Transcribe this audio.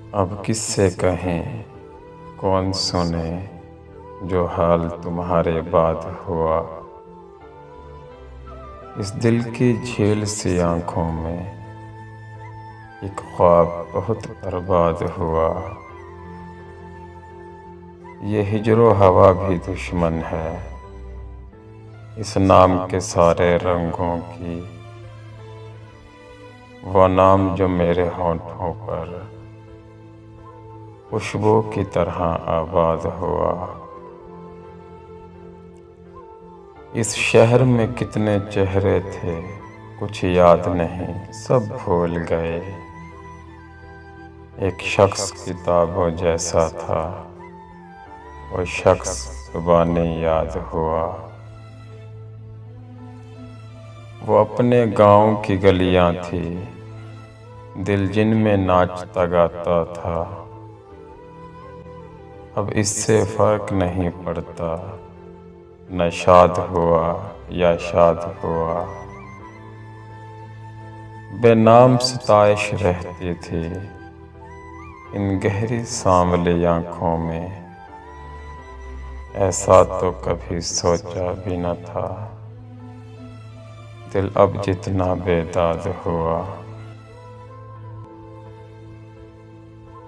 अब किससे कहें, कौन सुने, जो हाल तुम्हारे बाद हुआ। इस दिल की झील सी आँखों में एक ख्वाब बहुत बर्बाद हुआ। ये हिज्र हवा भी दुश्मन है, इस नाम के सारे रंगों की। वो नाम जो मेरे होंठों पर खुशबू की तरह आबाद हुआ। इस शहर में कितने चेहरे थे, कुछ याद नहीं, सब भूल गए। एक शख्स किताबों जैसा था, वो शख्स ज़ुबानी याद हुआ। वो अपने गांव की गलियां थी, दिल जिनमें नाचता गाता था। अब इससे फर्क नहीं पड़ता, न शाद हुआ या शाद हुआ। बेनाम सताइश रहती थी इन गहरी सांवली आँखों में। ऐसा तो कभी सोचा भी न था, दिल अब जितना बेदाद हुआ।